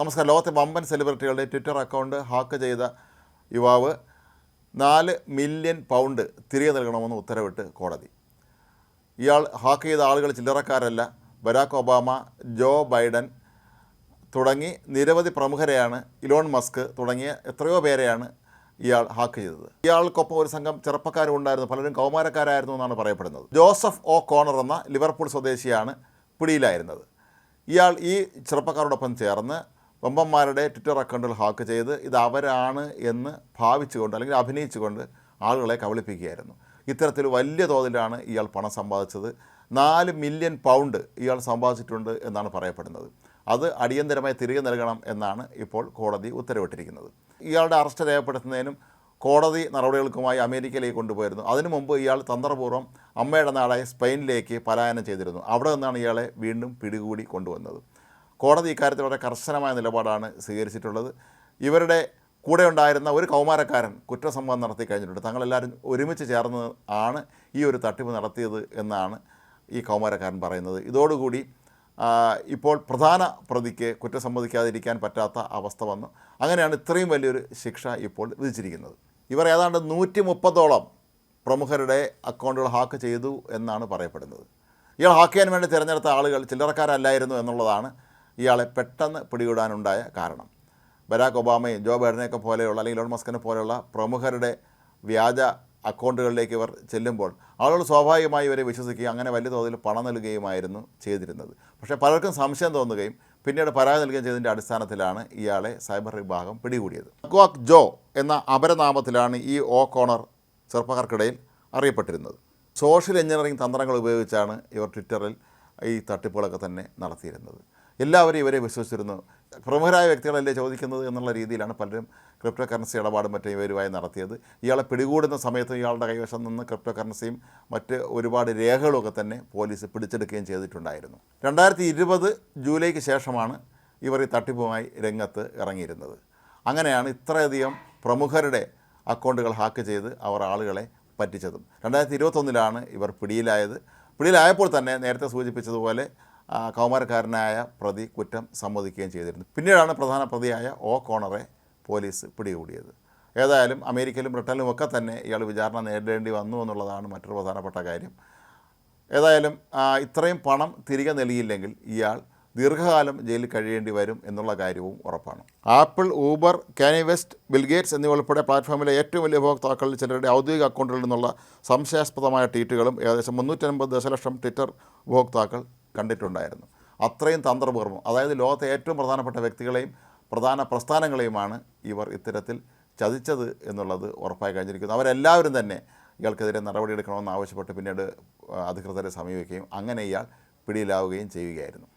നമസ്കാരം. ലോകത്തെ വമ്പൻ സെലിബ്രിറ്റികളുടെ ട്വിറ്റർ അക്കൗണ്ട് ഹാക്ക് ചെയ്ത യുവാവ് 4 മില്യൺ പൗണ്ട് തിരികെ നൽകണമെന്ന് ഉത്തരവിട്ട് കോടതി. ഇയാൾ ഹാക്ക് ചെയ്ത ആളുകൾ ചില്ലറക്കാരല്ല. ബരാക് ഒബാമ, ജോ ബൈഡൻ തുടങ്ങി നിരവധി പ്രമുഖരെയാണ്, ഇലോൺ മസ്ക് തുടങ്ങിയ എത്രയോ പേരെയാണ് ഇയാൾ ഹാക്ക് ചെയ്തത്. ഇയാൾക്കൊപ്പം ഒരു സംഘം ചെറുപ്പക്കാരും ഉണ്ടായിരുന്നു. പലരും കൗമാരക്കാരായിരുന്നു എന്നാണ് പറയപ്പെടുന്നത്. ജോസഫ് ഒ കോണർ എന്ന ലിവർപൂൾ സ്വദേശിയാണ് പിടിയിലായിരുന്നത്. ഇയാൾ ഈ ചെറുപ്പക്കാരോടൊപ്പം ചേർന്ന് വമ്പന്മാരുടെ ട്വിറ്റർ അക്കൗണ്ടുകൾ ഹാക്ക് ചെയ്ത് ഇത് അവരാണ് എന്ന് ഭാവിച്ചുകൊണ്ട് അല്ലെങ്കിൽ അഭിനയിച്ചുകൊണ്ട് ആളുകളെ കബളിപ്പിക്കുകയായിരുന്നു. ഇത്തരത്തിൽ വലിയ തോതിലാണ് ഇയാൾ പണം സമ്പാദിച്ചത്. 4 മില്യൺ പൗണ്ട് ഇയാൾ സമ്പാദിച്ചിട്ടുണ്ട് എന്നാണ് പറയപ്പെടുന്നത്. അത് അടിയന്തരമായി തിരികെ നൽകണം എന്നാണ് ഇപ്പോൾ കോടതി ഉത്തരവിട്ടിരിക്കുന്നത്. ഇയാളുടെ അറസ്റ്റ് രേഖപ്പെടുത്തുന്നതിനും കോടതി നടപടികൾക്കുമായി അമേരിക്കയിലേക്ക് കൊണ്ടുപോയിരുന്നു. അതിനു മുമ്പ് ഇയാൾ തന്ത്രപൂർവ്വം അമ്മയുടെ നാടായ സ്പെയിനിലേക്ക് പലായനം ചെയ്തിരുന്നു. അവിടെ നിന്നാണ് ഇയാളെ വീണ്ടും പിടികൂടി കൊണ്ടുവന്നത്. കോടതി ഇക്കാര്യത്തിൽ വളരെ കർശനമായ നിലപാടാണ് സ്വീകരിച്ചിട്ടുള്ളത്. ഇവരുടെ കൂടെ ഉണ്ടായിരുന്ന ഒരു കൗമാരക്കാരൻ കുറ്റസമ്മതം നടത്തി കഴിഞ്ഞിട്ടുണ്ട്. തങ്ങളെല്ലാവരും ഒരുമിച്ച് ചേർന്ന് ആണ് ഈ ഒരു തട്ടിപ്പ് നടത്തിയത് എന്നാണ് ഈ കൗമാരക്കാരൻ പറയുന്നത്. ഇതോടുകൂടി ഇപ്പോൾ പ്രധാന പ്രതിക്ക് കുറ്റം സമ്മതിക്കാതിരിക്കാൻ പറ്റാത്ത അവസ്ഥ വന്നു. അങ്ങനെയാണ് ഇത്രയും വലിയൊരു ശിക്ഷ ഇപ്പോൾ വിധിച്ചിരിക്കുന്നത്. ഇവർ ഏതാണ്ട് 130ഓളം പ്രമുഖരുടെ അക്കൗണ്ടുകൾ ഹാക്ക് ചെയ്തു എന്നാണ് പറയപ്പെടുന്നത്. ഇയാൾ ഹാക്ക് ചെയ്യാൻ വേണ്ടി തിരഞ്ഞെടുത്ത ആളുകൾ ചില്ലറക്കാരല്ലായിരുന്നു എന്നുള്ളതാണ് ഇയാളെ പെട്ടെന്ന് പിടികൂടാനുണ്ടായ കാരണം. ബരാക് ഒബാമയും ജോ ബൈഡനെയൊക്കെ പോലെയുള്ള അല്ലെങ്കിൽ ഇലോൺ മസ്കിനെ പോലെയുള്ള പ്രമുഖരുടെ വ്യാജ അക്കൗണ്ടുകളിലേക്ക് ഇവർ ചെല്ലുമ്പോൾ ആളുകൾ സ്വാഭാവികമായി ഇവരെ വിശ്വസിക്കുകയും അങ്ങനെ വലിയ തോതിൽ പണം നൽകുകയുമായിരുന്നു ചെയ്തിരുന്നത്. പക്ഷേ പലർക്കും സംശയം തോന്നുകയും പിന്നീട് പരാതി നൽകുകയും ചെയ്തതിൻ്റെ അടിസ്ഥാനത്തിലാണ് ഇയാളെ സൈബർ വിഭാഗം പിടികൂടിയത്. അക്വാക് ജോ എന്ന അപരനാമത്തിലാണ് ഈ ഒ കോണർ ചെറുപ്പക്കാർക്കിടയിൽ അറിയപ്പെട്ടിരുന്നത്. സോഷ്യൽ എഞ്ചിനീയറിംഗ് തന്ത്രങ്ങൾ ഉപയോഗിച്ചാണ് ഇവർ ട്വിറ്ററിൽ ഈ തട്ടിപ്പുകളൊക്കെ തന്നെ നടത്തിയിരുന്നത്. എല്ലാവരും ഇവരെ വിശ്വസിച്ചിരുന്നു. പ്രമുഖരായ വ്യക്തികളല്ലേ ചോദിക്കുന്നത് എന്നുള്ള രീതിയിലാണ് പലരും ക്രിപ്റ്റോ കറൻസി ഇടപാടും മറ്റും ഇവരുമായി നടത്തിയത്. ഇയാളെ പിടികൂടുന്ന സമയത്ത് ഇയാളുടെ കൈവശം നിന്ന് ക്രിപ്റ്റോ കറൻസിയും മറ്റ് ഒരുപാട് രേഖകളുമൊക്കെ തന്നെ പോലീസ് പിടിച്ചെടുക്കുകയും ചെയ്തിട്ടുണ്ടായിരുന്നു. 2020 ജൂലൈക്ക് ശേഷമാണ് ഇവർ ഈ തട്ടിപ്പുമായി രംഗത്ത് ഇറങ്ങിയിരുന്നത്. അങ്ങനെയാണ് ഇത്രയധികം പ്രമുഖരുടെ അക്കൗണ്ടുകൾ ഹാക്ക് ചെയ്ത് അവർ ആളുകളെ പറ്റിച്ചതും. 2021 ഇവർ പിടിയിലായത്. പിടിയിലായപ്പോൾ തന്നെ നേരത്തെ സൂചിപ്പിച്ചതുപോലെ കൗമാരക്കാരനായ പ്രതി കുറ്റം സമ്മതിക്കുകയും ചെയ്തിരുന്നു. പിന്നീടാണ് പ്രധാന പ്രതിയായ ഒ കോണറെ പോലീസ് പിടികൂടിയത്. ഏതായാലും അമേരിക്കയിലും ബ്രിട്ടനിലും ഒക്കെ തന്നെ ഇയാൾ വിചാരണ നേരിടേണ്ടി വന്നു എന്നുള്ളതാണ് മറ്റൊരു പ്രധാനപ്പെട്ട കാര്യം. ഏതായാലും ഇത്രയും പണം തിരികെ നൽകിയില്ലെങ്കിൽ ഇയാൾ ദീർഘകാലം ജയിലിൽ കഴിയേണ്ടി വരും എന്നുള്ള കാര്യവും ഉറപ്പാണ്. ആപ്പിൾ, ഊബർ, കാനി വെസ്റ്റ്, ബിൽഗേറ്റ്സ് എന്നിവ ഉൾപ്പെടെ പ്ലാറ്റ്ഫോമിലെ ഏറ്റവും വലിയ ഉപഭോക്താക്കളിൽ ചിലരുടെ ഔദ്യോഗിക അക്കൗണ്ടുകളിൽ നിന്നുള്ള സംശയാസ്പദമായ ട്വീറ്റുകളും ഏകദേശം 350 ദശലക്ഷം ട്വിറ്റർ ഉപഭോക്താക്കൾ കണ്ടിട്ടുണ്ടായിരുന്നു. അത്രയും തന്ത്രപൂർവ്വം, അതായത് ലോകത്തെ ഏറ്റവും പ്രധാനപ്പെട്ട വ്യക്തികളെയും പ്രധാന പ്രസ്ഥാനങ്ങളെയുമാണ് ഇവർ ഇത്തരത്തിൽ ചതിച്ചത് എന്നുള്ളത് ഉറപ്പായി കഴിഞ്ഞിരിക്കുന്നു. അവരെല്ലാവരും തന്നെ ഇയാൾക്കെതിരെ നടപടിയെടുക്കണമെന്ന് ആവശ്യപ്പെട്ട് പിന്നീട് അധികൃതരെ സമീപിക്കുകയും അങ്ങനെ ഇയാൾ പിടിയിലാവുകയും ചെയ്യുകയായിരുന്നു.